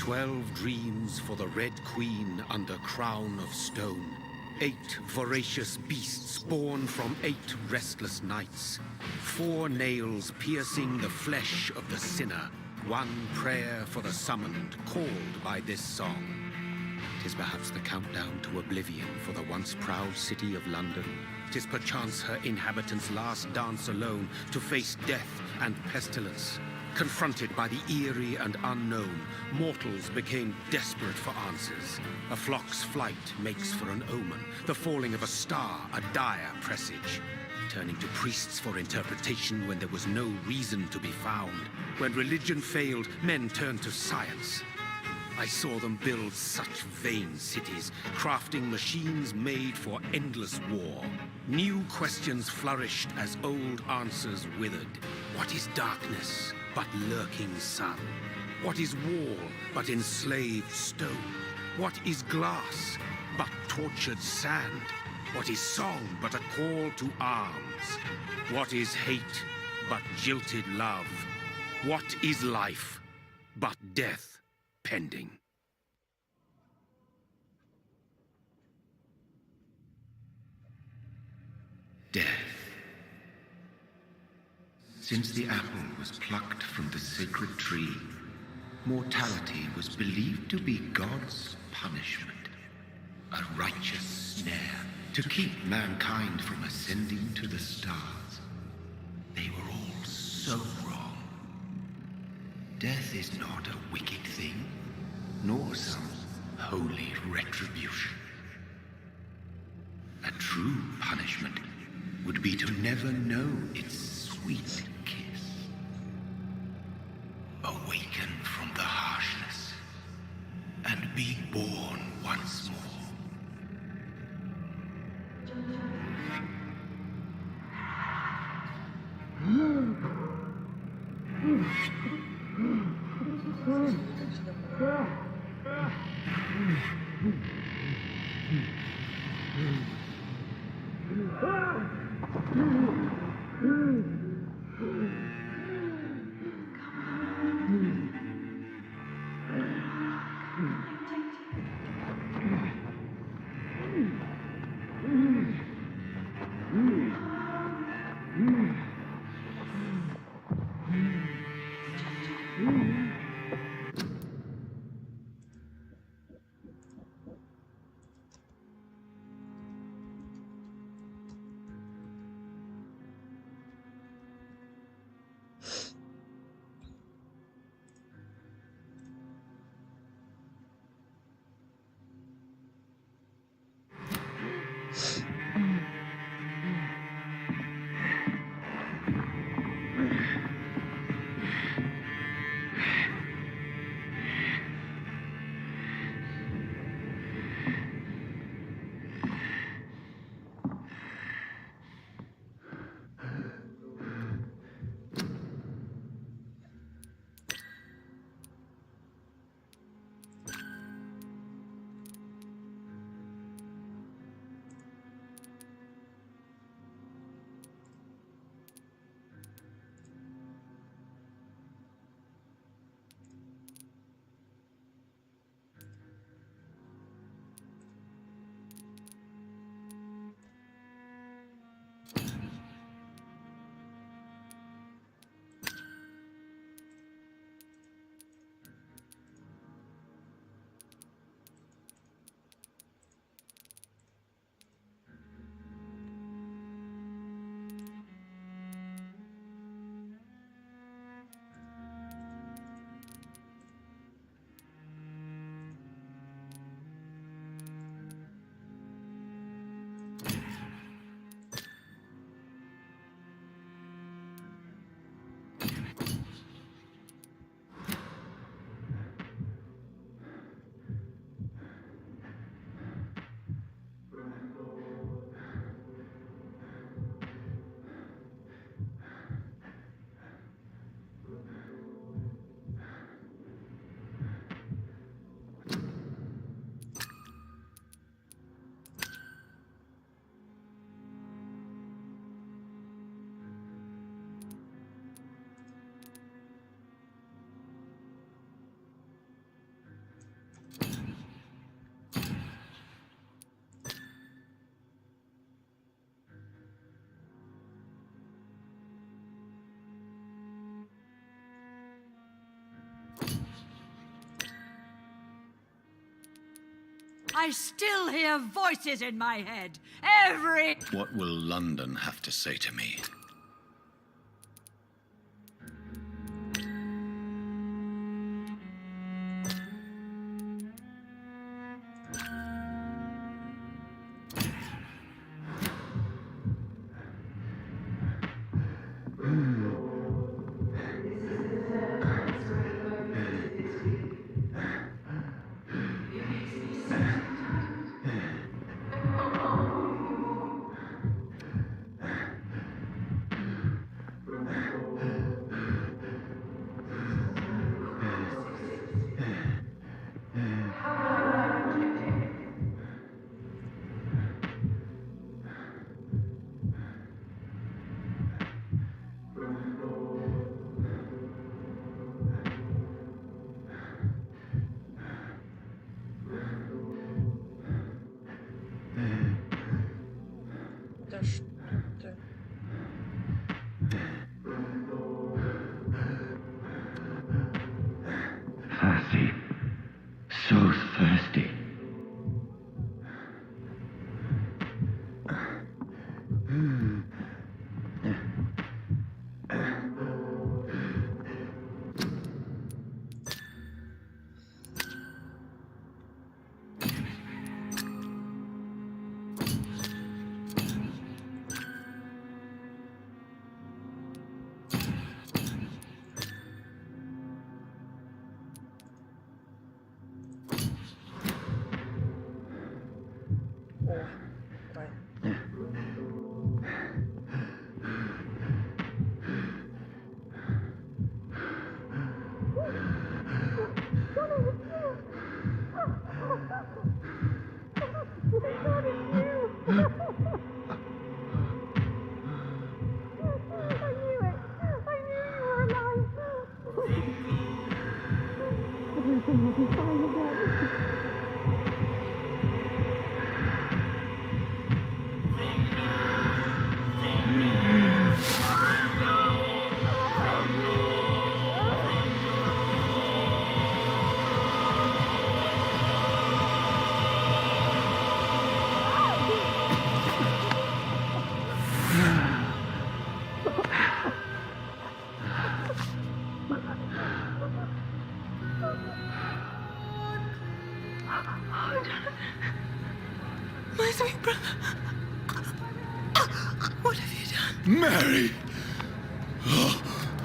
12 dreams for the Red Queen under crown of stone. 8 voracious beasts born from 8 restless nights. 4 nails piercing the flesh of the sinner. 1 prayer for the summoned, called by this song. 'Tis perhaps the countdown to oblivion for the once proud city of London. 'Tis perchance her inhabitants' last dance alone to face death and pestilence. Confronted by the eerie and unknown, mortals became desperate for answers. A flock's flight makes for an omen, the falling of a star a dire presage. Turning to priests for interpretation when there was no reason to be found. When religion failed, men turned to science. I saw them build such vain cities, crafting machines made for endless war. New questions flourished as old answers withered. What is darkness but lurking sun? What is wall but enslaved stone? What is glass but tortured sand? What is song but a call to arms? What is hate but jilted love? What is life but death pending? Death. Since the apple was plucked from the sacred tree, mortality was believed to be God's punishment, a righteous snare to keep mankind from ascending to the stars. They were all so wrong. Death is not a wicked thing, nor some holy retribution. A true punishment would be to never know its sweet kiss. Awaken from the harshness and be born once more. I still hear voices in my head. Every... What will London have to say to me? Да что ты? Thirsty. So thirsty. О, правильно. My sweet brother. What have you done? Mary! Oh,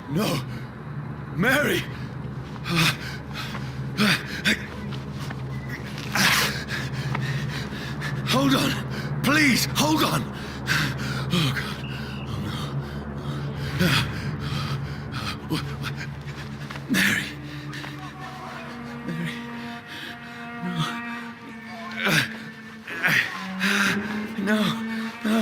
no! Mary! Hold on! Please, hold on! Oh, God. Oh, no. Mary! Mary! No! No!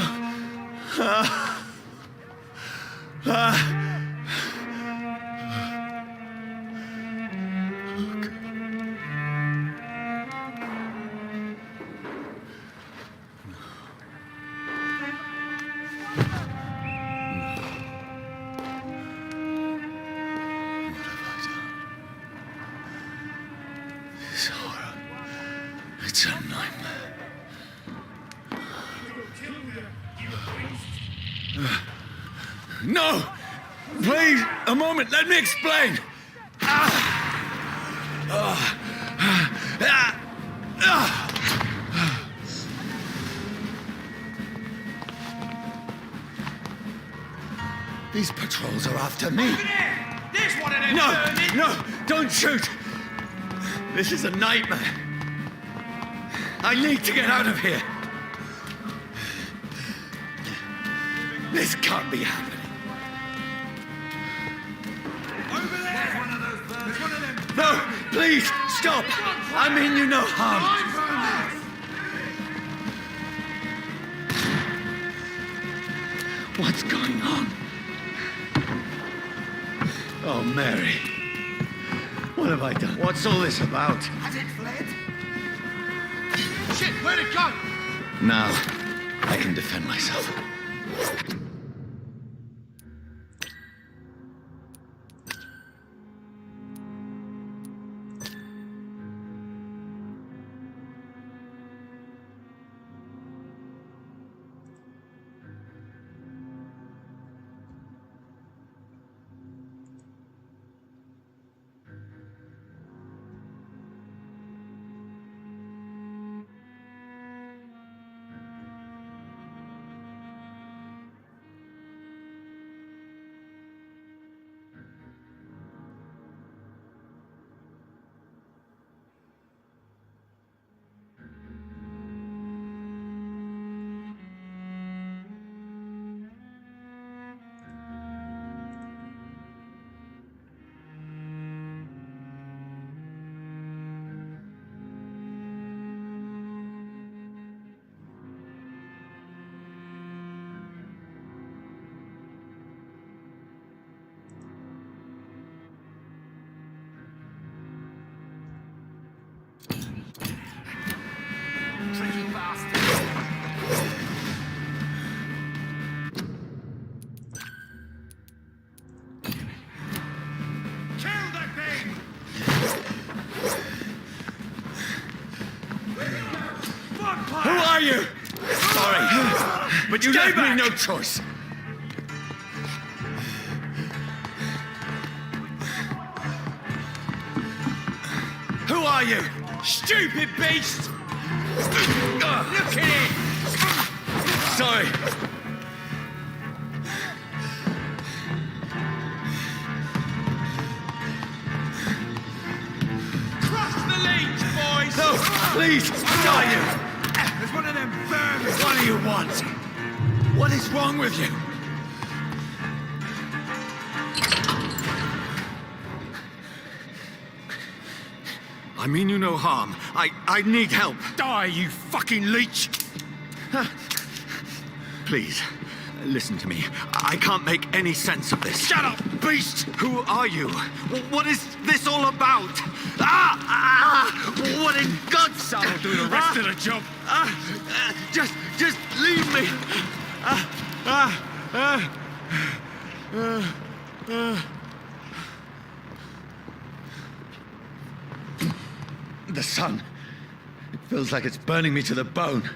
This horror. It's a nightmare. No! Please, a moment, let me explain! These patrols are after me. There's one of them! No! Don't shoot! This is a nightmare. I need to get out of here. This can't be happening. Over there! There's one of those birds. There's one of them. No, please, stop. I mean you no harm. What's going on? Oh, Mary. What have I done? What's all this about? Has it fled? Shit, where'd it go? Now, I can defend myself. you? Sorry, but you left me no choice. Who are you? Stupid beast! Look at it! Sorry. Crush the leech, boys! No, please, who are you? There's one of them vermin. What do you want? What is wrong with you? I mean you no harm. I need help. Die, you fucking leech! Please, listen to me. I can't make any sense of this. Shut up, beast! Who are you? What is this all about? What in God's name? I'll do the rest of the job. Just leave me. The sun. It feels like it's burning me to the bone.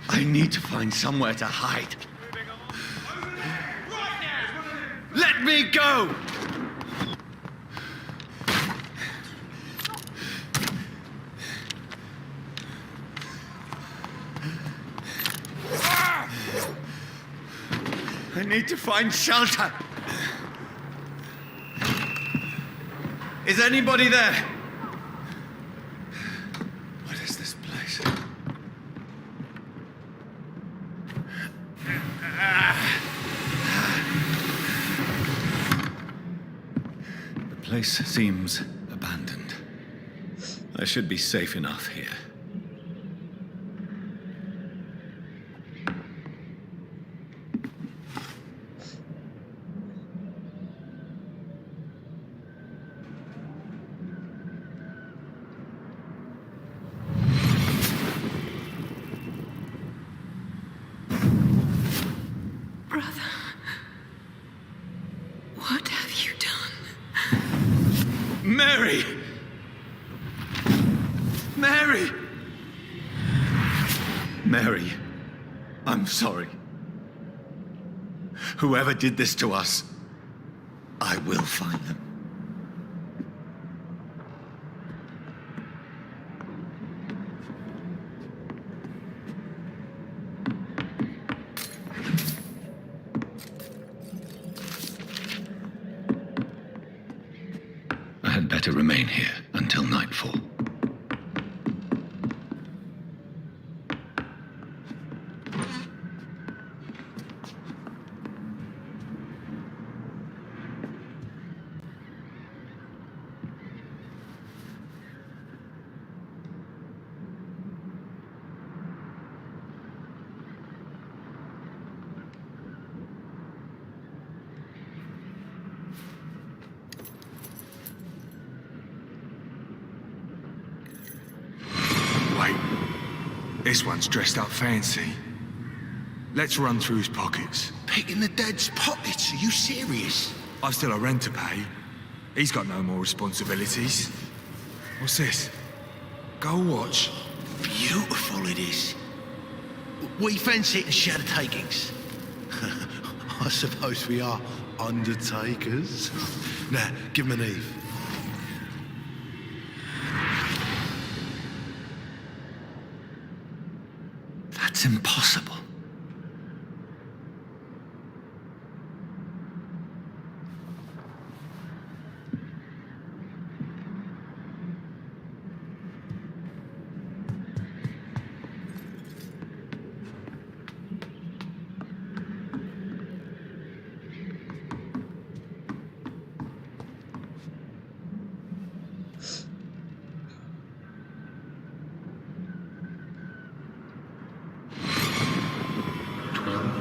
I need to find somewhere to hide. Let me go! I need to find shelter. Is anybody there? What is this place? The place seems abandoned. I should be safe enough here. Brother, what have you done? Mary! Mary! Mary, I'm sorry. Whoever did this to us, I will find them. I had better remain here until nightfall. This one's dressed up fancy. Let's run through his pockets. Picking the dead's pockets? Are you serious? I've still a rent to pay. He's got no more responsibilities. What's this? Gold watch. Beautiful it is. We fancy it and share the takings. I suppose we are undertakers. Now, give him an Eve. That's impossible.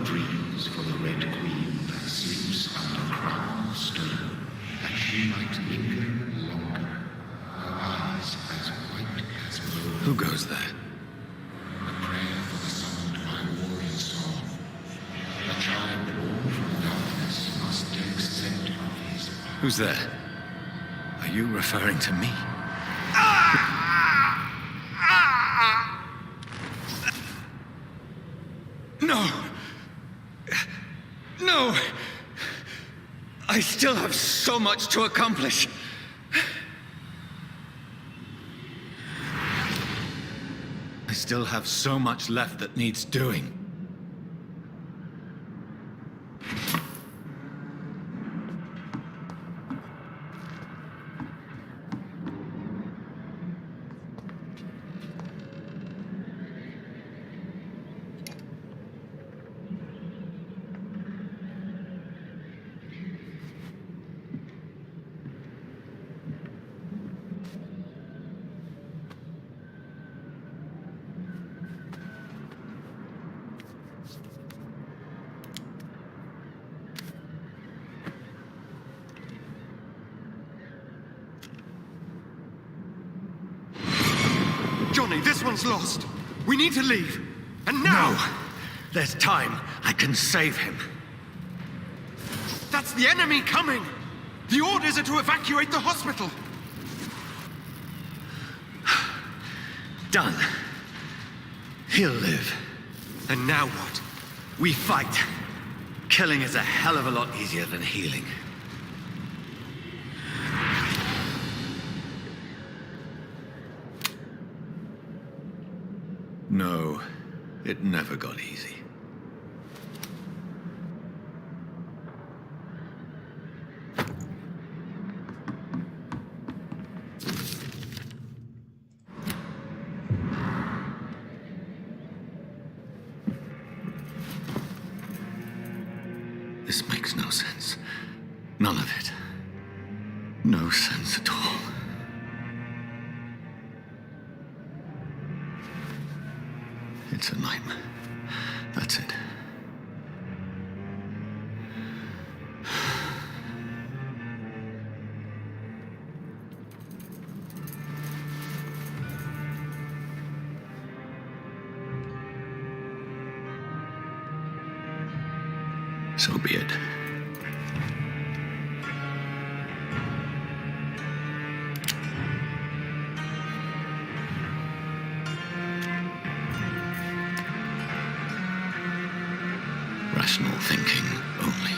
Dreams for the Red Queen that sleeps under crown of stone, that she might linger longer, her eyes as white as bone. Who goes there? A prayer for the summoned by warrior song. A child born from darkness must take scent of his. Who's there? Are you referring to me? Ah! I still have so much to accomplish. I still have so much left that needs doing. Johnny, this one's lost. We need to leave. And now! No! There's time. I can save him. That's the enemy coming! The orders are to evacuate the hospital! Done. He'll live. And now what? We fight. Killing is a hell of a lot easier than healing. No, it never got easy. This makes no sense. None of it. No sense at all. It's a nightmare. That's it. So be it. Rational thinking only.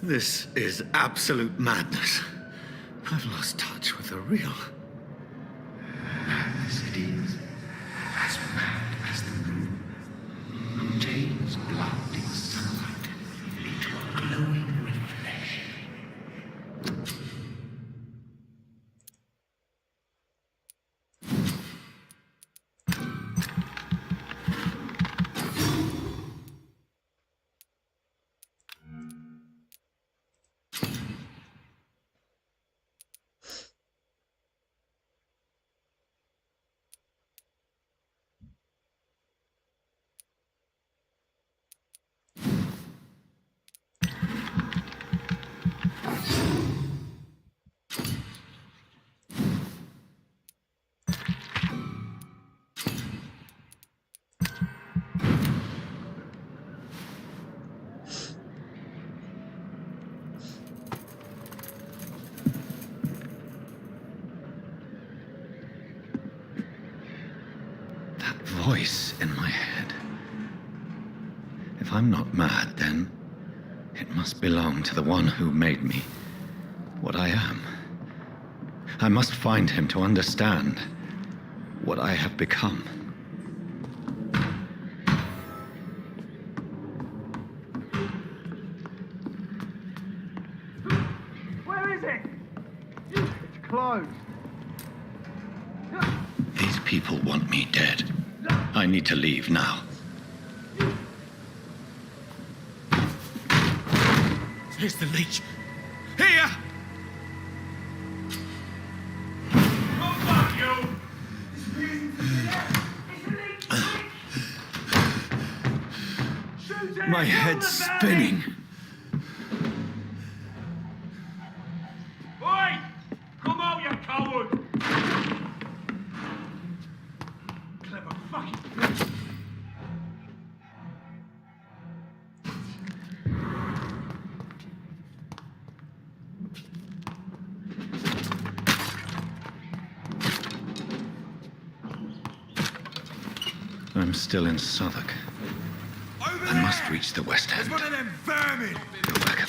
This is absolute madness. I've lost touch with the real. Madness it is, as mad as the moon, who changes blood in sunlight into a glowing reflection. Voice in my head. If I'm not mad, then it must belong to the one who made me what I am. I must find him to understand what I have become. Where is it? closed. These people want me dead. I need to leave now. Here's the leech. Here! Oh, fuck you! My head's spinning. Oi! Come out, you coward! Clever fucking... I'm still in Southwark. I must reach the West End. There's one of them vermin! Go back.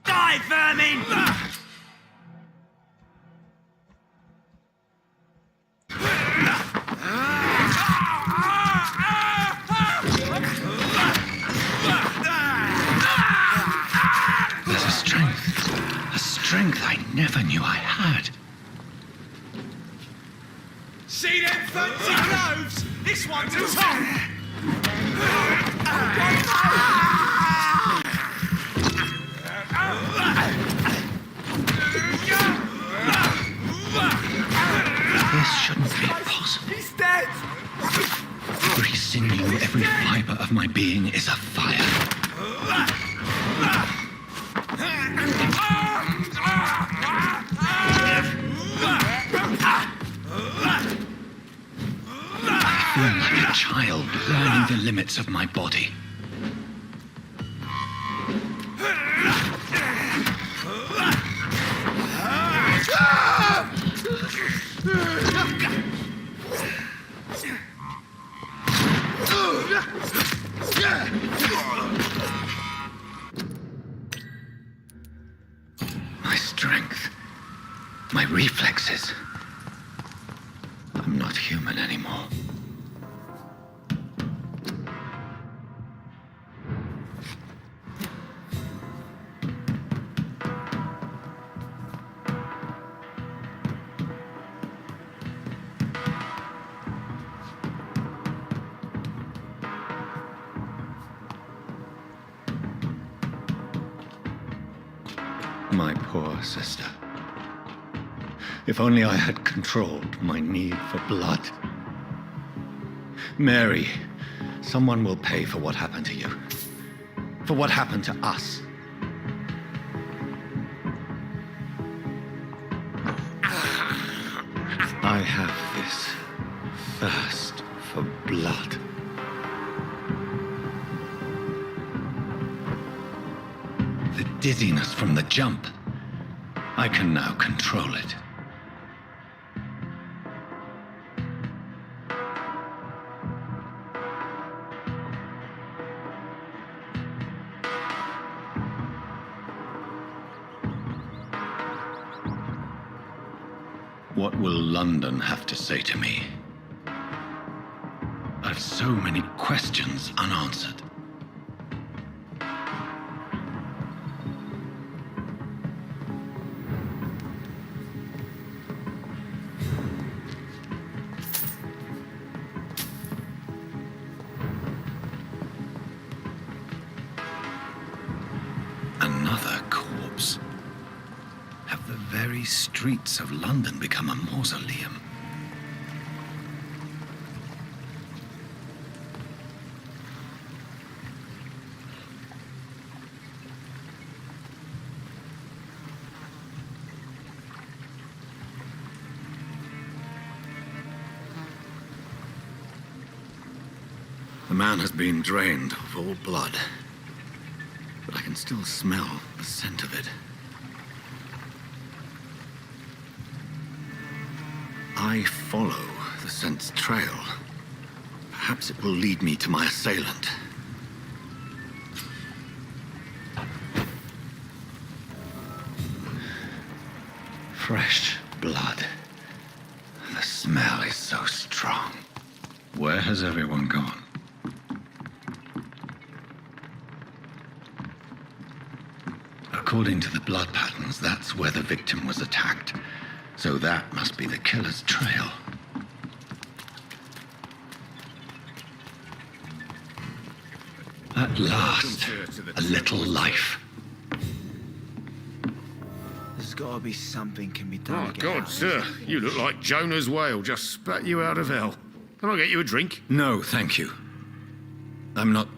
Die, vermin! There's a strength I never knew I had. See them fancy clothes? This one's a top! This shouldn't be possible. He's dead! Every sinew, every fiber of my being is afire. I feel like a child learning the limits of my body. My strength, my reflexes. I'm not human anymore. My poor sister. If only I had controlled my need for blood. Mary, someone will pay for what happened to you. For what happened to us. I have this thirst for blood. The dizziness from the jump. I can now control it. What will London have to say to me? I've so many questions unanswered. Another corpse. Have the very streets of London become a mausoleum? The man has been drained of all blood, but I can still smell the scent of it. I follow the scent's trail. Perhaps it will lead me to my assailant. Fresh blood. The smell is so strong. Where has everyone gone? According to the blood patterns, that's where the victim was attacked. So that must be the killer's trail. At last, a little life. There's gotta be something can be done. Oh, to get out God, of sir. this. You look like Jonah's whale just spat you out of hell. Can I get you a drink? No, thank you. I'm not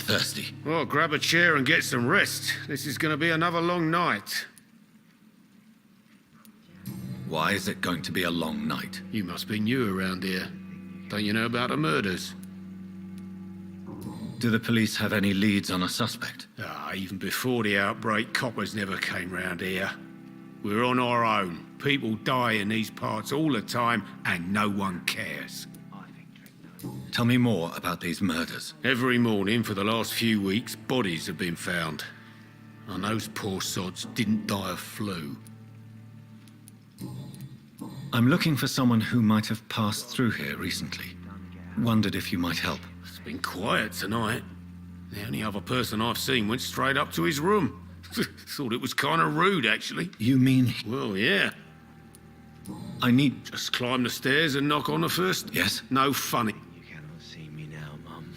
thirsty. Well, grab a chair and get some rest. This is going to be another long night. Why is it going to be a long night? You must be new around here. Don't you know about the murders? Do the police have any leads on a suspect? Even before the outbreak, coppers never came round here. We're on our own. People die in these parts all the time, and no one cares. Tell me more about these murders. Every morning for the last few weeks, bodies have been found. And those poor sods didn't die of flu. I'm looking for someone who might have passed through here recently. Wondered if you might help. It's been quiet tonight. The only other person I've seen went straight up to his room. Thought it was kind of rude, actually. You mean... Well, yeah. I need... Just climb the stairs and knock on the first. Yes? No funny. You cannot see me now, Mum.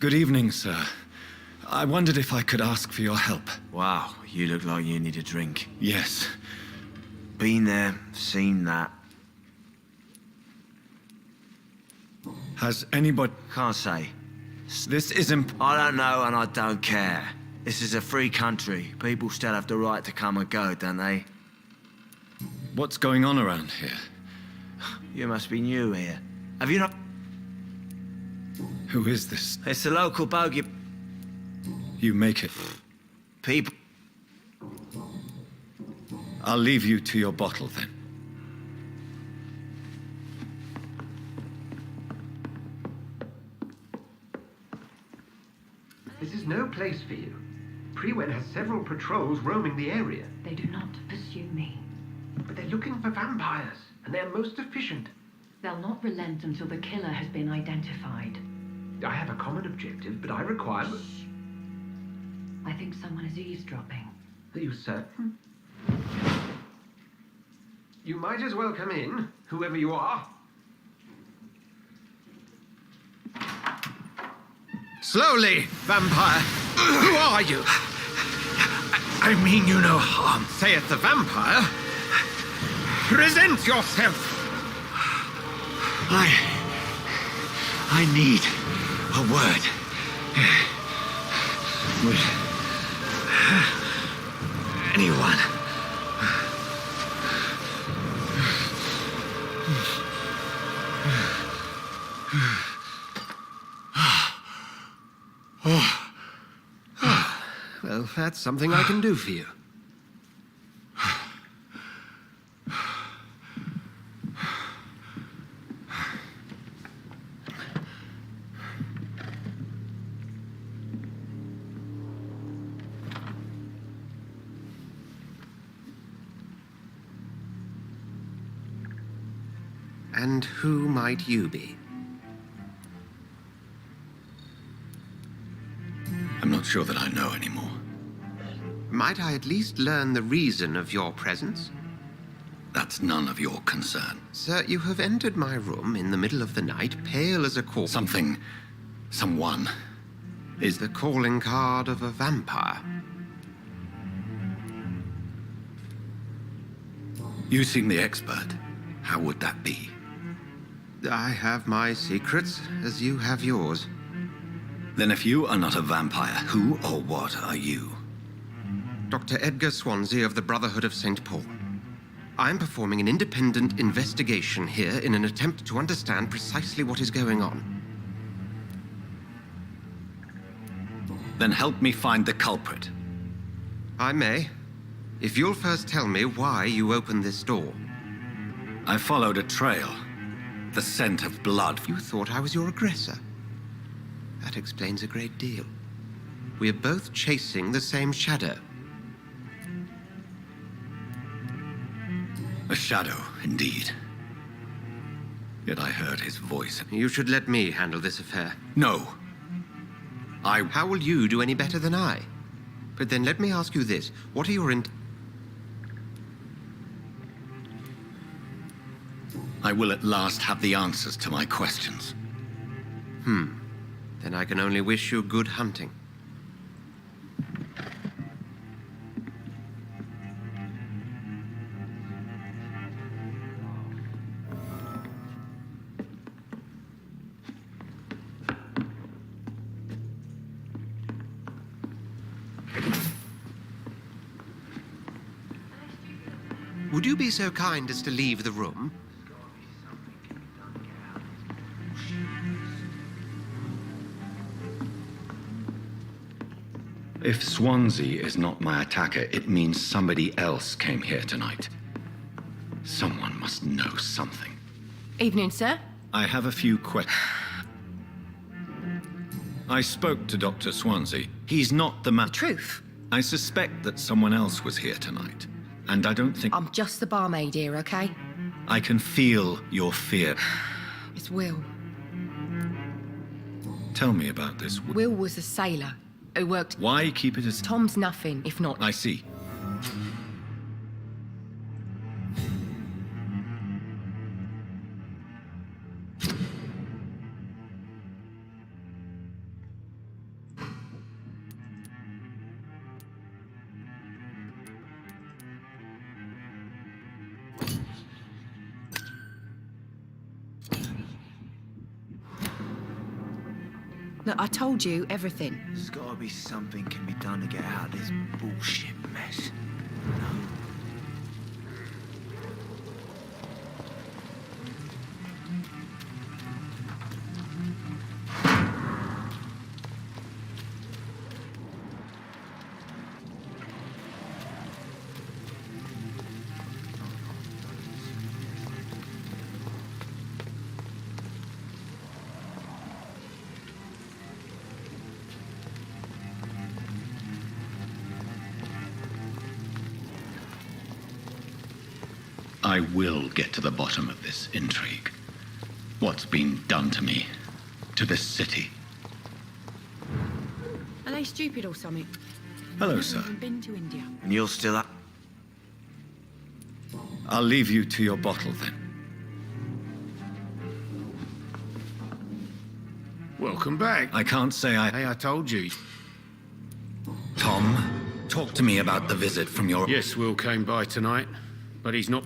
Good evening, sir. I wondered if I could ask for your help. Wow, you look like you need a drink. Yes. Been there, seen that. Has anybody... Can't say. This is I don't know and I don't care. This is a free country. People still have the right to come and go, don't they? What's going on around here? You must be new here. Have you not... Who is this? It's the local bogey... You make it. people. I'll leave you to your bottle, then. This is no place for you. Prewen has several patrols roaming the area. They do not pursue me. But they're looking for vampires, and they're most efficient. They'll not relent until the killer has been identified. I have a common objective, but I require... I think someone is eavesdropping. Are you certain? You might as well come in, whoever you are. Slowly, vampire. Who are you? I mean you no harm. Saith the vampire. Present yourself. I need a word. With anyone. Well, that's something I can do for you. And who might you be? I'm not sure that I know anymore. Might I at least learn the reason of your presence? That's none of your concern. Sir, you have entered my room in the middle of the night, pale as a corpse. Someone Is the calling card of a vampire. You seem the expert. How would that be? I have my secrets, as you have yours. Then if you are not a vampire, who or what are you? Dr. Edgar Swansea of the Brotherhood of St. Paul. I'm performing an independent investigation here in an attempt to understand precisely what is going on. Then help me find the culprit. I may, if you'll first tell me why you opened this door. I followed a trail. The scent of blood. You thought I was your aggressor. That explains a great deal. We're both chasing the same shadow. A shadow, indeed. Yet I heard his voice. You should let me handle this affair. No. How will you do any better than I? But then let me ask you this. What are your I will at last have the answers to my questions. Then I can only wish you good hunting. Would you be so kind as to leave the room? If Swansea is not my attacker, it means somebody else came here tonight. Someone must know something. Evening, sir. I have a few questions. I spoke to Dr. Swansea. He's not the man. The truth. I suspect that someone else was here tonight. And I don't think... I'm just the barmaid here, okay? I can feel your fear. It's Will. Tell me about this. Will was a sailor who worked... Why keep it as... Tom's nothing, if not... I see. Look, I told you everything. There's gotta be something can be done to get out of this bullshit mess. I will get to the bottom of this intrigue. What's been done to me, to this city. Are they stupid or something? Hello, sir. I've been to India. And you're still up? I'll leave you to your bottle then. Welcome back. I can't say I... Hey, I told you. Tom, talk to me about the visit from your... Yes, Will came by tonight, but he's not...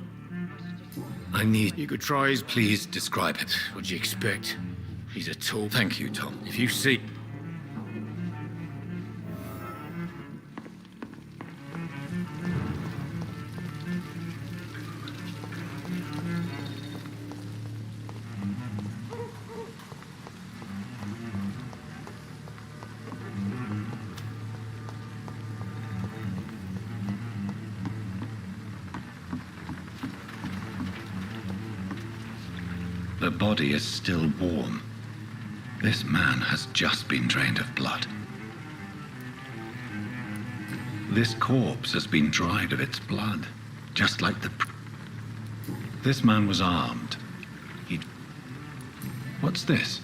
I need... You could try his... Please describe it. What'd you expect? He's a tall... Thank you, Tom. If you see... The body is still warm. This man has just been drained of blood. This corpse has been dried of its blood, just like the... This man was armed. What's this?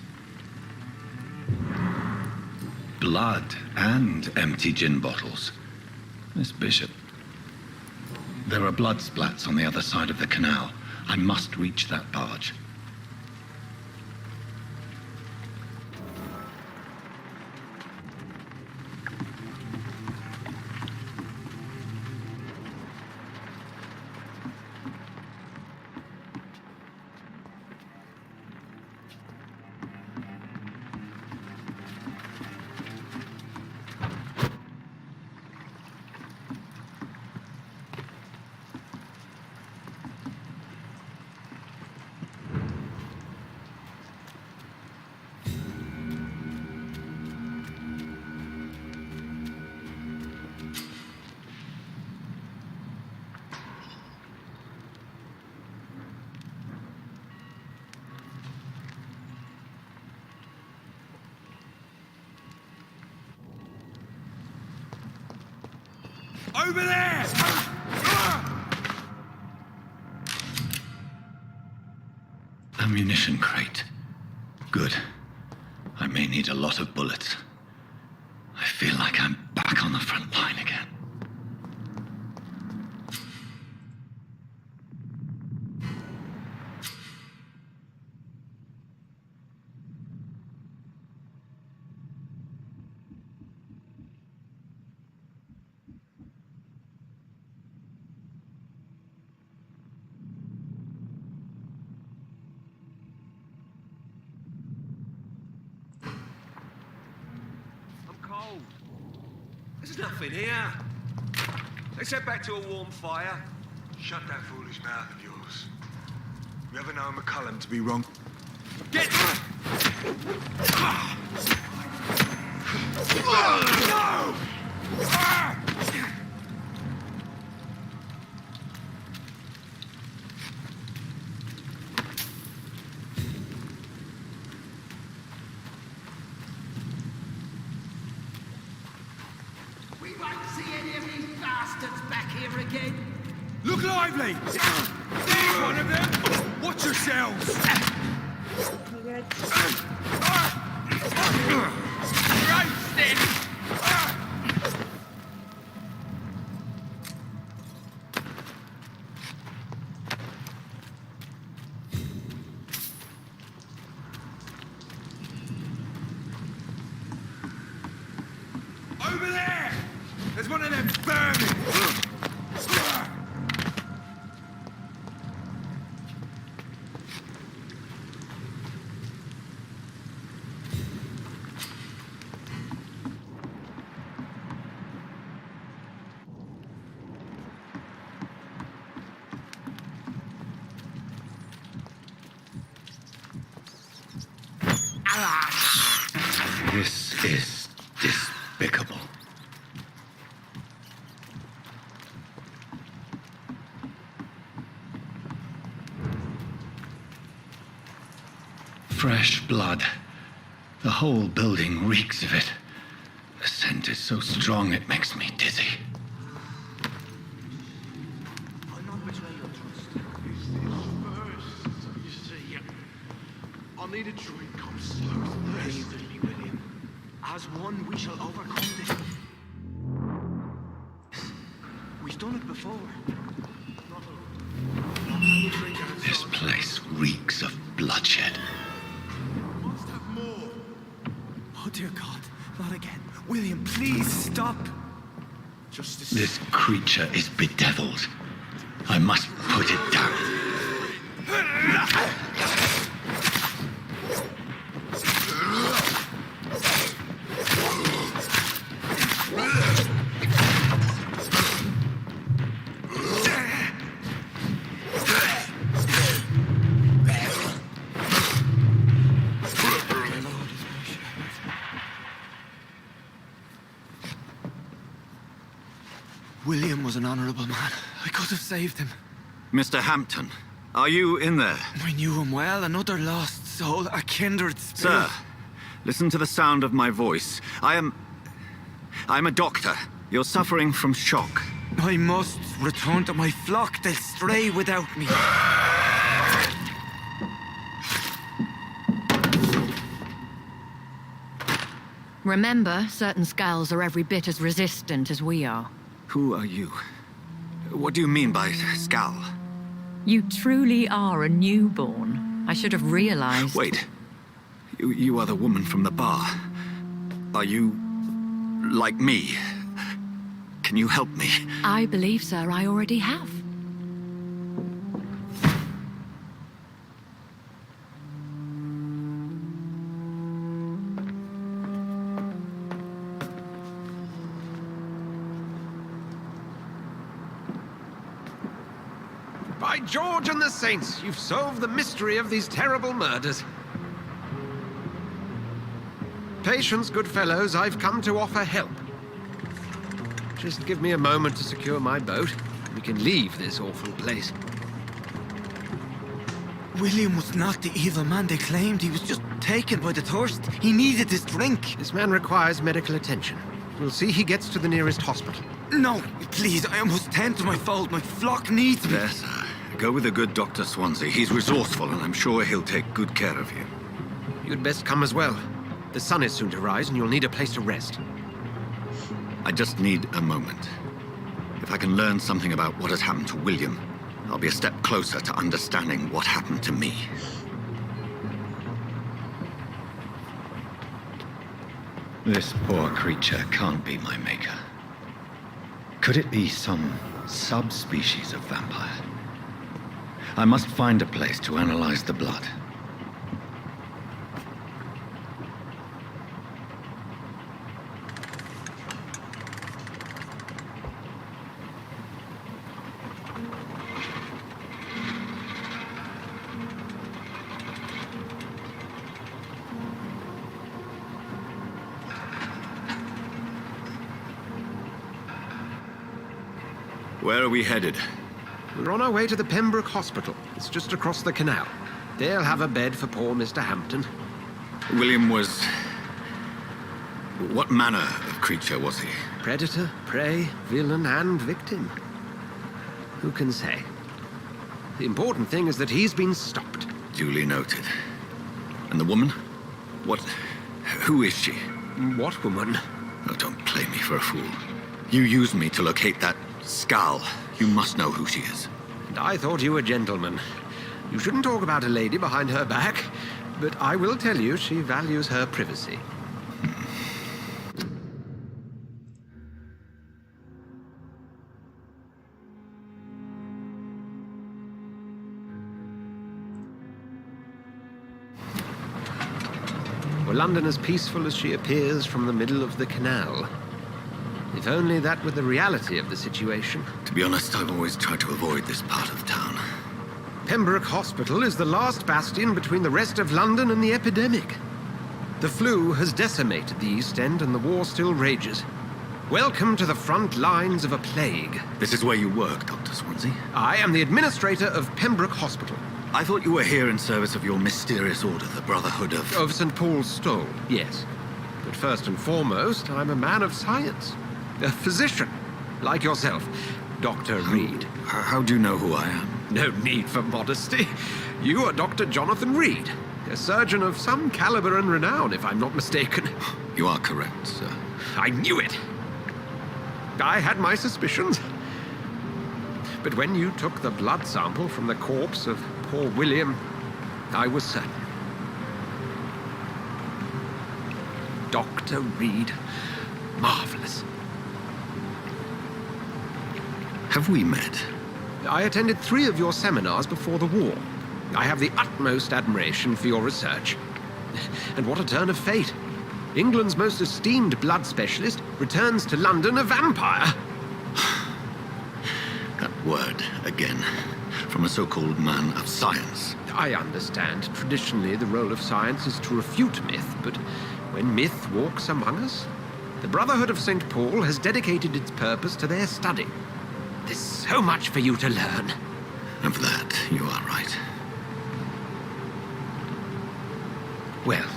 Blood and empty gin bottles. Miss Bishop. There are blood splats on the other side of the canal. I must reach that barge. Over there! Ammunition crate. Good. I may need a lot of bullets. feel like I'm back on the front line again. There's nothing here. Let's head back to a warm fire. Shut that foolish mouth of yours. You ever known McCullum to be wrong? Get... We won't see any of these bastards back here again. Look lively! There's one of them! Watch yourselves! Roasted! Over there! There's one of them burning! This is despicable. Fresh blood. The whole building reeks of it. The scent is so strong it makes me dizzy. I'll not betray your trust. Is this first, you see? I'll need a drink. Come slow. Believe in me, William. As one, we shall overcome this. We've done it before. This place reeks of bloodshed. Must have more. Oh, dear God. Not again. William, please stop. Justice. This creature is bedeviled. I must put it down. William was an honorable man. I could have saved him. Mr. Hampton, are you in there? I knew him well, another lost soul, a kindred spirit. Sir, listen to the sound of my voice. I'm a doctor. You're suffering from shock. I must return to my flock. They'll stray without me. Remember, certain skulls are every bit as resistant as we are. Who are you? What do you mean by Skal? You truly are a newborn. I should have realized. Wait. You are the woman from the bar. Are you... like me? Can you help me? I believe, sir, I already have. By George and the Saints, you've solved the mystery of these terrible murders. Patience, good fellows, I've come to offer help. Just give me a moment to secure my boat. We can leave this awful place. William was not the evil man they claimed. He was just taken by the thirst. He needed this drink. This man requires medical attention. We'll see he gets to the nearest hospital. No, please, I must tend to my fold. My flock needs me. There, sir. Go with the good Dr. Swansea. He's resourceful, and I'm sure he'll take good care of you. You'd best come as well. The sun is soon to rise, and you'll need a place to rest. I just need a moment. If I can learn something about what has happened to William, I'll be a step closer to understanding what happened to me. This poor creature can't be my maker. Could it be some subspecies of vampire? I must find a place to analyze the blood. Where are we headed? We're on our way to the Pembroke Hospital. It's just across the canal. They'll have a bed for poor Mr. Hampton. William was... What manner of creature was he? Predator, prey, villain, and victim. Who can say? The important thing is that he's been stopped. Duly noted. And the woman? What... Who is she? What woman? Oh, don't play me for a fool. You used me to locate that skull. You must know who she is. And I thought you a gentleman. You shouldn't talk about a lady behind her back, but I will tell you she values her privacy. Were London as peaceful as she appears from the middle of the canal? If only that were the reality of the situation. To be honest, I've always tried to avoid this part of town. Pembroke Hospital is the last bastion between the rest of London and the epidemic. The flu has decimated the East End and the war still rages. Welcome to the front lines of a plague. This is where you work, Dr. Swansea? I am the administrator of Pembroke Hospital. I thought you were here in service of your mysterious order, the Brotherhood of... Of St. Paul's Stole, yes. But first and foremost, I'm a man of science. A physician, like yourself, Dr. Reed. How do you know who I am? No need for modesty. You are Dr. Jonathan Reed, a surgeon of some caliber and renown, if I'm not mistaken. You are correct, sir. I knew it. I had my suspicions. But when you took the blood sample from the corpse of poor William, I was certain. Dr. Reed. Marvelous. Have we met? I attended 3 of your seminars before the war. I have the utmost admiration for your research. And what a turn of fate. England's most esteemed blood specialist returns to London a vampire. That word, again, from a so-called man of science. I understand. Traditionally, the role of science is to refute myth, but when myth walks among us, the Brotherhood of St. Paul has dedicated its purpose to their study. There's so much for you to learn. Of that, you are right. Well,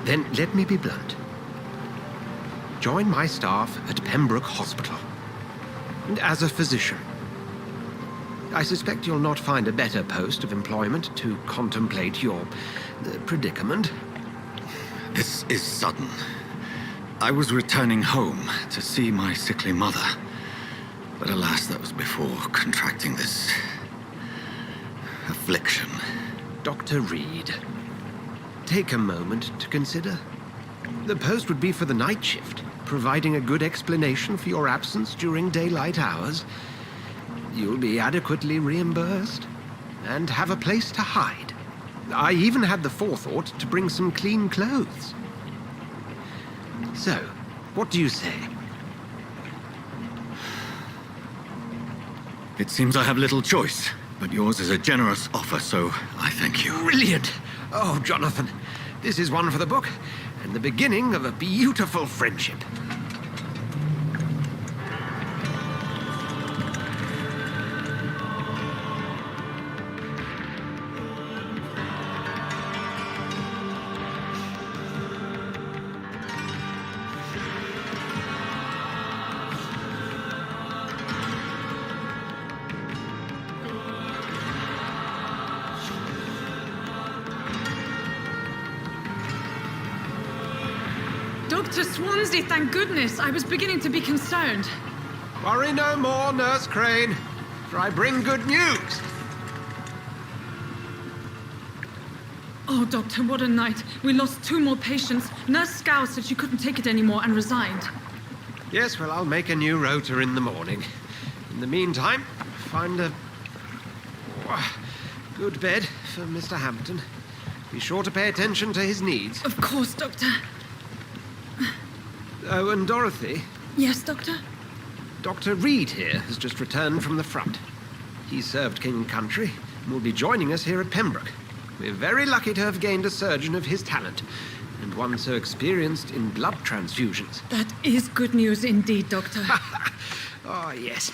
then let me be blunt. Join my staff at Pembroke Hospital. As a physician. I suspect you'll not find a better post of employment to contemplate your predicament. This is sudden. I was returning home to see my sickly mother. But alas, that was before contracting this... affliction. Dr. Reed, take a moment to consider. The post would be for the night shift, providing a good explanation for your absence during daylight hours. You'll be adequately reimbursed and have a place to hide. I even had the forethought to bring some clean clothes. So, what do you say? It seems I have little choice, but yours is a generous offer, so I thank you. Brilliant! Oh, Jonathan, this is one for the book, and the beginning of a beautiful friendship. Dr. Swansea, thank goodness. I was beginning to be concerned. Worry no more, Nurse Crane, for I bring good news. Oh, Doctor, what a night. We lost 2 more patients. Nurse Scow said she couldn't take it anymore and resigned. Yes, well, I'll make a new rota in the morning. In the meantime, find a good bed for Mr. Hampton. Be sure to pay attention to his needs. Of course, Doctor. Oh, and Dorothy. Yes, Doctor? Dr. Reed here has just returned from the front. He served King and Country and will be joining us here at Pembroke. We're very lucky to have gained a surgeon of his talent, and one so experienced in blood transfusions. That is good news indeed, Doctor. Oh, yes.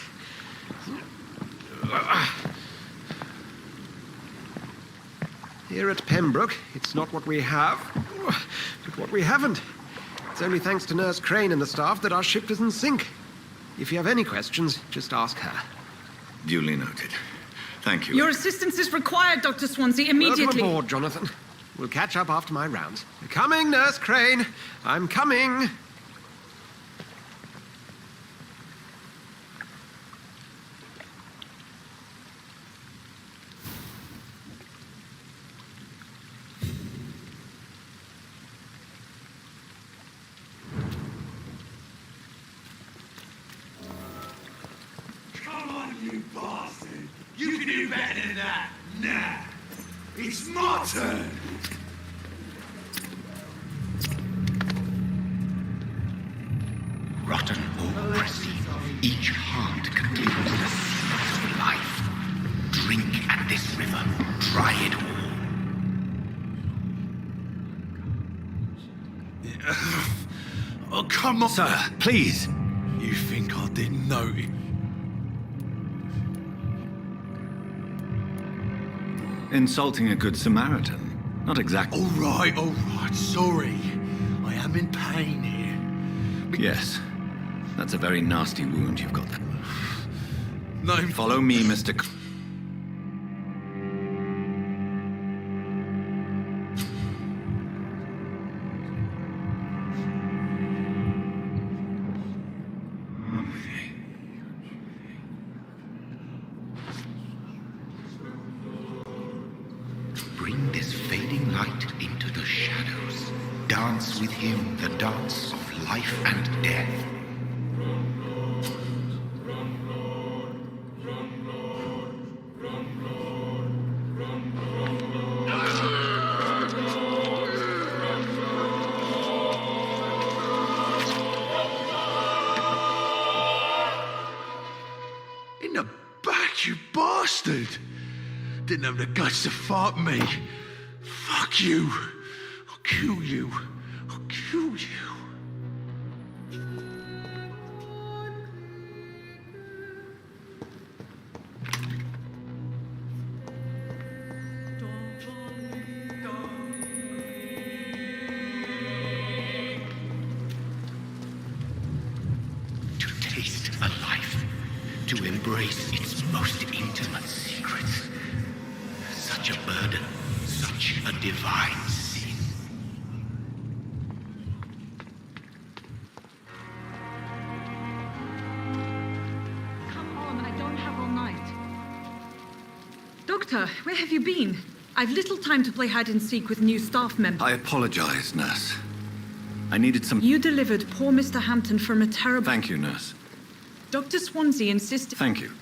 Here at Pembroke, it's not what we have, but what we haven't. It's only thanks to Nurse Crane and the staff that our ship doesn't sink. If you have any questions, just ask her. Duly noted. Thank you. Your assistance is required, Dr. Swansea, immediately. Welcome aboard, Jonathan. We'll catch up after my rounds. Coming, Nurse Crane. I'm coming. Come on, you bastard! You can do better than that! Nah! It's my turn! Rotten oppressive, each heart contains the secret of life. Drink at this river, try it all. Oh, come on! Sir, please! You think I didn't know it? Insulting a good Samaritan. Not exactly. All right, sorry. I am in pain here. Yes. That's a very nasty wound you've got there. No. Follow me, Mr. Bring this fading light into the shadows. Dance with him the dance of life and death. In the back, you bastard! Didn't have the guts to fight me. Fuck you. I'll kill you. I'll kill you. To taste a life, to embrace its most intimate secrets. Such a burden, such a divine sin. Come on, I don't have all night. Doctor, where have you been? I've little time to play hide and seek with new staff members. I apologize, nurse. I needed some... You delivered poor Mr. Hampton from a terrible... Thank you, nurse. Dr. Swansea insisted... Thank you.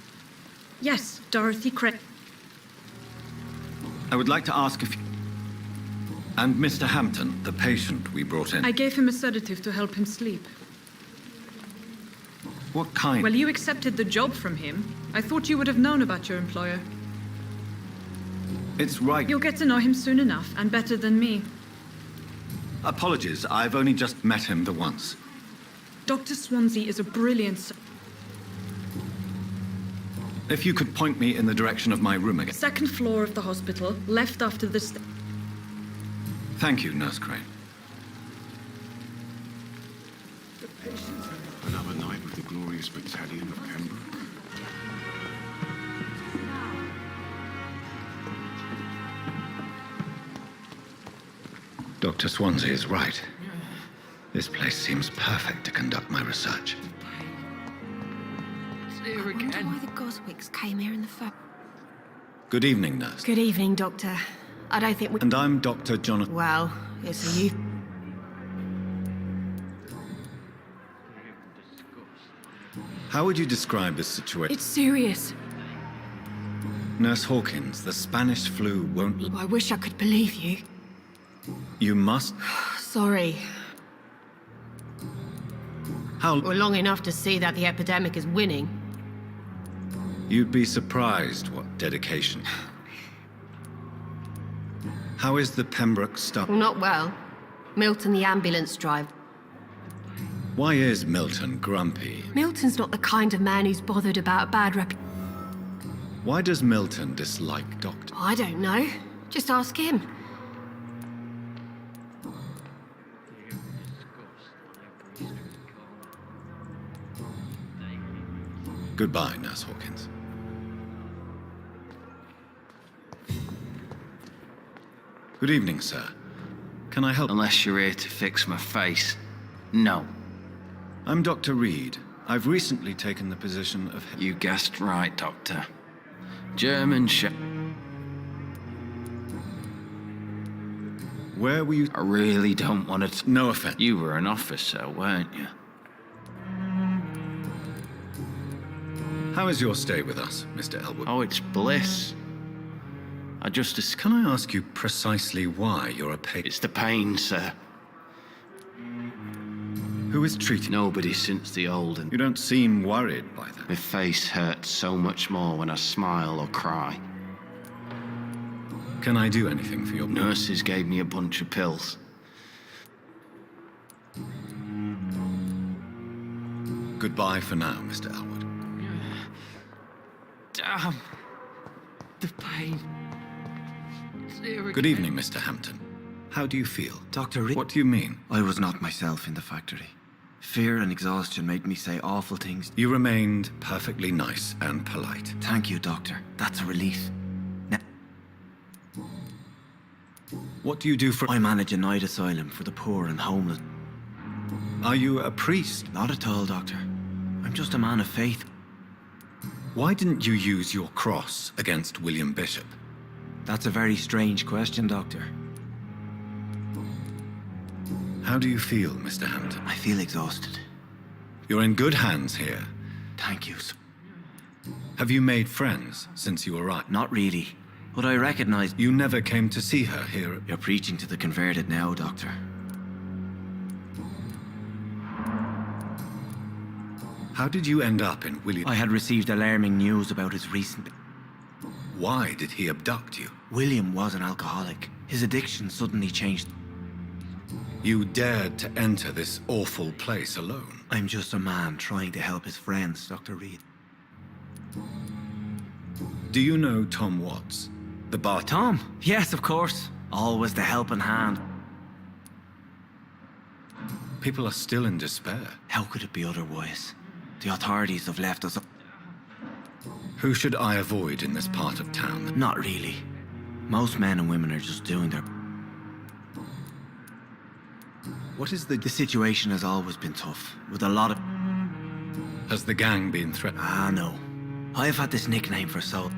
Yes, Dorothy Craig. I would like to ask if... And Mr. Hampton, the patient we brought in. I gave him a sedative to help him sleep. What kind? Well, you accepted the job from him. I thought you would have known about your employer. It's right. You'll get to know him soon enough, and better than me. Apologies, I've only just met him the once. Dr. Swansea is a brilliant... If you could point me in the direction of my room again. Second floor of the hospital, left after the... Thank you, Nurse Crane. Another night with the glorious battalion of Pembroke. Dr. Swansea is right. This place seems perfect to conduct my research. Here I wonder again. why the Goswicks came here in the first... Good evening, nurse. Good evening, Doctor. I don't think we... And I'm Dr. Jonathan. Well, it's a you... How would you describe this situation? It's serious. Nurse Hawkins, the Spanish flu won't... I wish I could believe you. You must... Sorry. How... We're long enough to see that the epidemic is winning. You'd be surprised what dedication. How is the Pembroke stuff? Not well. Milton, the ambulance driver. Why is Milton grumpy? Milton's not the kind of man who's bothered about a bad Why does Milton dislike Doctor? I don't know. Just ask him. Goodbye, Nurse Hawkins. Good evening, sir. Can I help? Unless you're here to fix my face. No. I'm Dr. Reed. I've recently taken the position of... You guessed right, Doctor. German Where were you... I really don't want to... No offense. You were an officer, weren't you? How is your stay with us, Mr. Elwood? Oh, it's bliss. I just... Can I ask you precisely why you're a patient? It's the pain, sir. Who is treating... Nobody since the old and... You don't seem worried by that. My face hurts so much more when I smile or cry. Can I do anything for your... Nurses gave me a bunch of pills. Goodbye for now, Mr. Elwood. Damn. The pain. It's here again. Good evening, Mr. Hampton. How do you feel? Dr. Reed. What do you mean? I was not myself in the factory. Fear and exhaustion made me say awful things. You remained perfectly nice and polite. Thank you, Doctor. That's a relief. Now, what do you do for... I manage a night asylum for the poor and homeless. Are you a priest? Not at all, Doctor. I'm just a man of faith. Why didn't you use your cross against William Bishop? That's a very strange question, Doctor. How do you feel, Mr. Hampton? I feel exhausted. You're in good hands here. Thank you, sir. Have you made friends since you arrived? Not really, but I recognize... You never came to see her here. You're preaching to the converted now, Doctor. How did you end up in William... I had received alarming news about his recent... Why did he abduct you? William was an alcoholic. His addiction suddenly changed. You dared to enter this awful place alone. I'm just a man trying to help his friends, Dr. Reed. Do you know Tom Watts? The bar... Tom? Yes, of course. Always the helping hand. People are still in despair. How could it be otherwise? The authorities have left us... Who should I avoid in this part of town? Not really. Most men and women are just doing their... What is the... The situation has always been tough, with a lot of... Has the gang been threatened? Ah, no. I've had this nickname for so...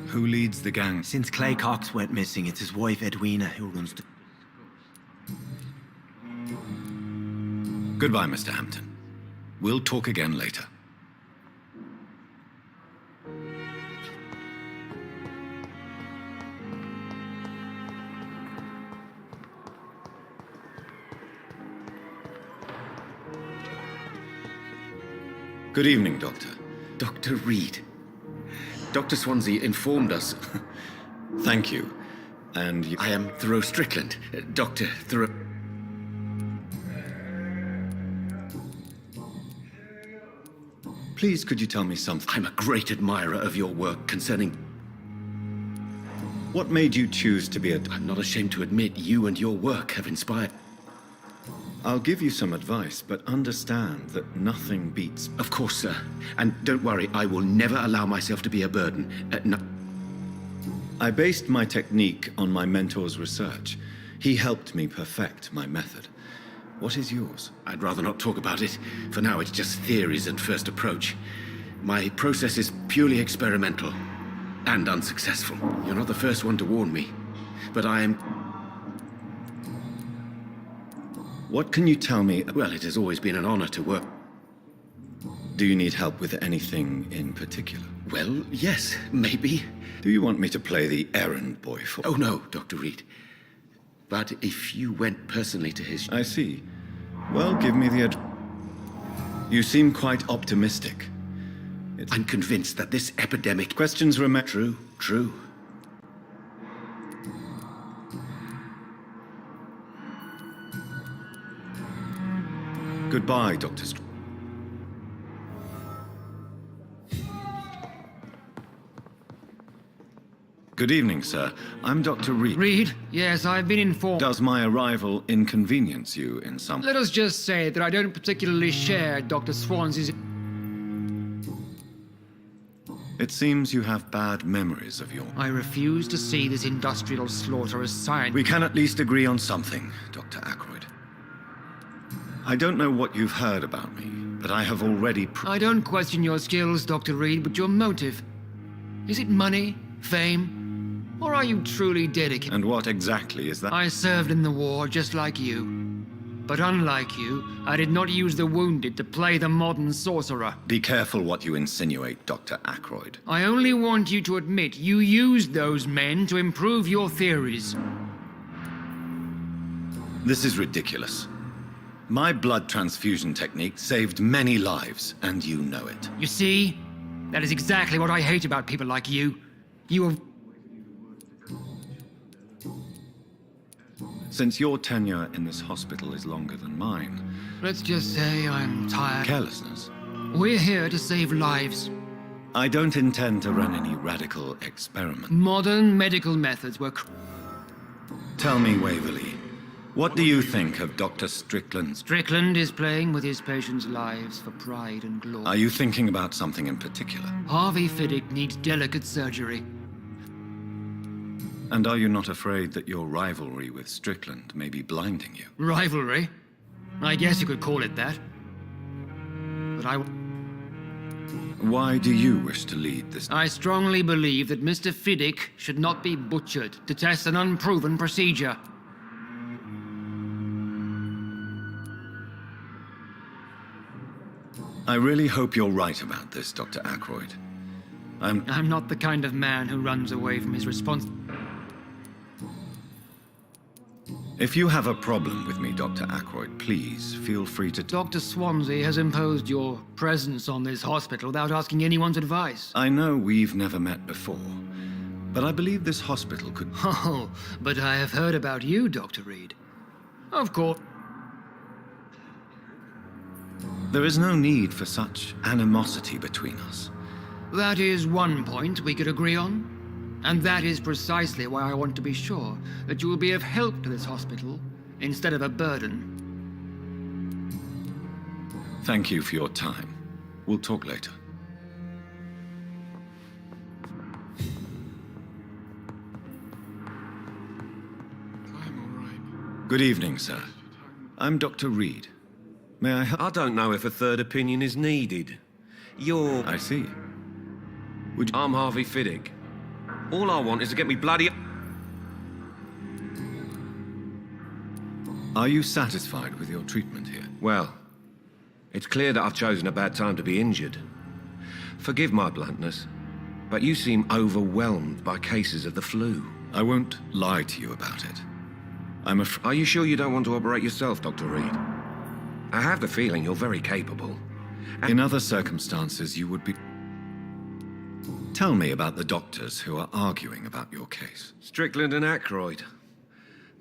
Who leads the gang? Since Clay Cox went missing, it's his wife Edwina who runs the... Goodbye, Mr. Hampton. We'll talk again later. Good evening, Doctor. Dr. Reed. Dr. Swansea informed us. Thank you. And you... I am Thoreau Strickland. Dr. Thoreau... Please, could you tell me something? I'm a great admirer of your work concerning... What made you choose to be a... I'm not ashamed to admit you and your work have inspired... I'll give you some advice, but understand that nothing beats... Of course, sir. And don't worry, I will never allow myself to be a burden. No. I based my technique on my mentor's research. He helped me perfect my method. What is yours? I'd rather not talk about it. For now, it's just theories and first approach. My process is purely experimental and unsuccessful. You're not the first one to warn me, but I am... What can you tell me? Well, it has always been an honor to work. Do you need help with anything in particular? Well, yes, maybe. Do you want me to play the errand boy for... Oh, no, Dr. Reed. But if you went personally to his... I see. Well, give me the You seem quite optimistic. I'm convinced that this epidemic... Questions remain... True. Goodbye, Dr. Good evening, sir. I'm Dr. Reed. Reed? Yes, I've been informed. Does my arrival inconvenience you in some... Let us just say that I don't particularly share Dr. Swansea's... It seems you have bad memories of your... I refuse to see this industrial slaughter as science. We can at least agree on something, Dr. Ackroyd. I don't know what you've heard about me, but I have already... I don't question your skills, Dr. Reed, but your motive. Is it money? Fame? Or are you truly dedicated? And what exactly is that? I served in the war just like you. But unlike you, I did not use the wounded to play the modern sorcerer. Be careful what you insinuate, Dr. Ackroyd. I only want you to admit you used those men to improve your theories. This is ridiculous. My blood transfusion technique saved many lives, and you know it. You see? That is exactly what I hate about people like you. You have... Since your tenure in this hospital is longer than mine... Let's just say I'm tired. Carelessness. We're here to save lives. I don't intend to run any radical experiment. Modern medical methods were... Tell me, Waverly, what do you think of Dr. Strickland? Strickland is playing with his patients' lives for pride and glory. Are you thinking about something in particular? Harvey Fiddick needs delicate surgery. And are you not afraid that your rivalry with Strickland may be blinding you? Rivalry? I guess you could call it that. But Why do you wish to lead this? I strongly believe that Mr. Fiddick should not be butchered to test an unproven procedure. I really hope you're right about this, Dr. Ackroyd. I'm not the kind of man who runs away from his response. If you have a problem with me, Dr. Ackroyd, please feel free to... Dr. Swansea has imposed your presence on this hospital without asking anyone's advice. I know we've never met before, but I believe this hospital could... Oh, but I have heard about you, Dr. Reed. Of course. There is no need for such animosity between us. That is one point we could agree on. And that is precisely why I want to be sure that you will be of help to this hospital instead of a burden. Thank you for your time. We'll talk later. I'm all right. Good evening, sir. I'm Dr. Reed. May I help? I don't know if a third opinion is needed. I see. I'm Harvey Fiddick. All I want is to get me bloody... Are you satisfied with your treatment here? Well, it's clear that I've chosen a bad time to be injured. Forgive my bluntness, but you seem overwhelmed by cases of the flu. I won't lie to you about it. Are you sure you don't want to operate yourself, Dr. Reed? I have the feeling you're very capable. In other circumstances, you would be... Tell me about the doctors who are arguing about your case. Strickland and Ackroyd.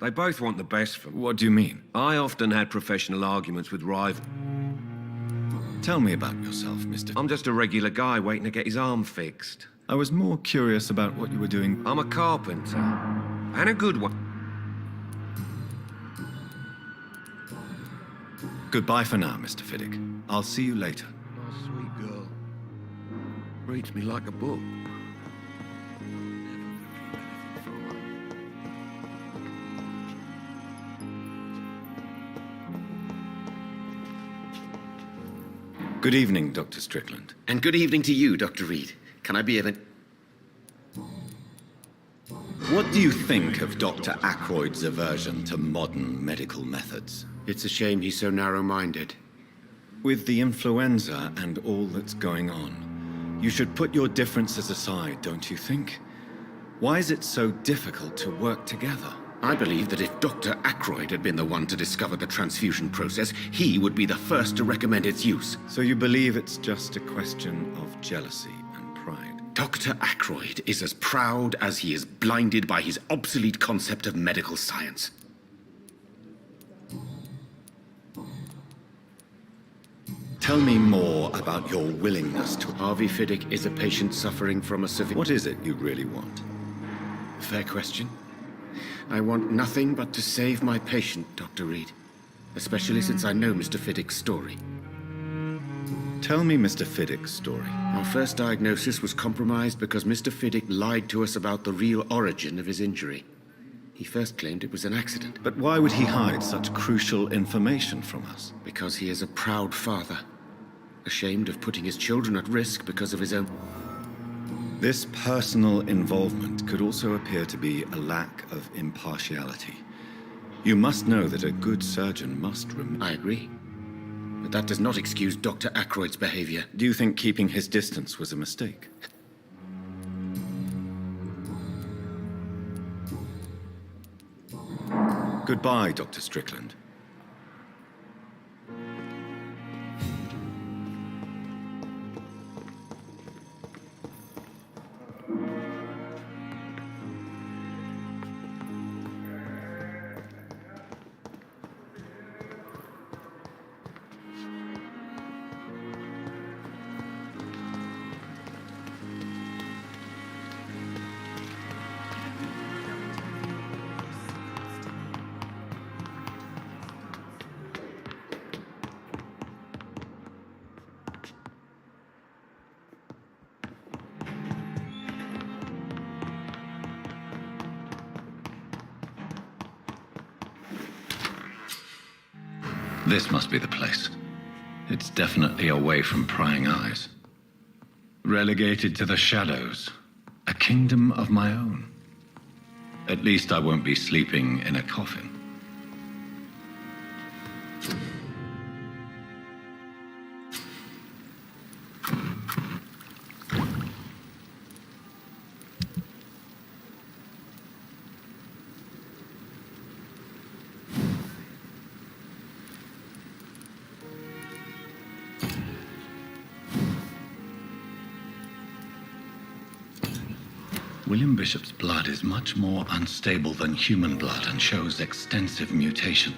They both want the best for me. What do you mean? I often had professional arguments with rivals. Tell me about yourself, Mr. I'm just a regular guy waiting to get his arm fixed. I was more curious about what you were doing. I'm a carpenter. And a good one. Goodbye for now, Mr. Fiddick. I'll see you later. Nice, sweet girl. Reads me like a book. Good evening, Dr. Strickland. And good evening to you, Dr. Reed. Can I be of an... What do you think of Dr. Ackroyd's aversion to modern medical methods? It's a shame he's so narrow-minded. With the influenza and all that's going on, you should put your differences aside, don't you think? Why is it so difficult to work together? I believe that if Dr. Ackroyd had been the one to discover the transfusion process, he would be the first to recommend its use. So you believe it's just a question of jealousy and pride? Dr. Ackroyd is as proud as he is blinded by his obsolete concept of medical science. Tell me more about your willingness to... Harvey Fiddick is a patient suffering from a severe... What is it you really want? Fair question. I want nothing but to save my patient, Dr. Reed. Especially since I know Mr. Fiddick's story. Tell me Mr. Fiddick's story. Our first diagnosis was compromised because Mr. Fiddick lied to us about the real origin of his injury. He first claimed it was an accident. But why would he hide such crucial information from us? Because he is a proud father. Ashamed of putting his children at risk because of his own... This personal involvement could also appear to be a lack of impartiality. You must know that a good surgeon must I agree. But that does not excuse Dr. Ackroyd's behavior. Do you think keeping his distance was a mistake? Goodbye, Dr. Strickland. This must be the place. It's definitely away from prying eyes. Relegated to the shadows. A kingdom of my own. At least I won't be sleeping in a coffin. William Bishop's blood is much more unstable than human blood and shows extensive mutation.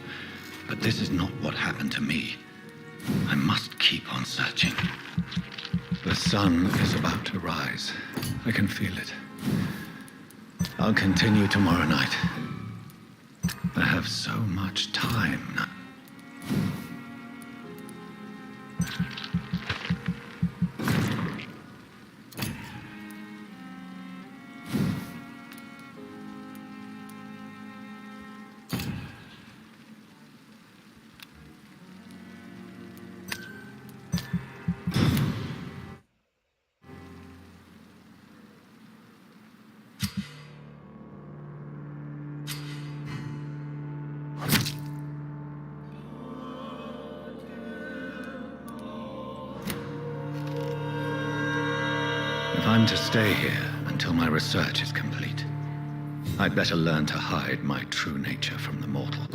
But this is not what happened to me. I must keep on searching. The sun is about to rise. I can feel it. I'll continue tomorrow night. I have so much time now. If I'm to stay here until my research is complete, I'd better learn to hide my true nature from the mortal.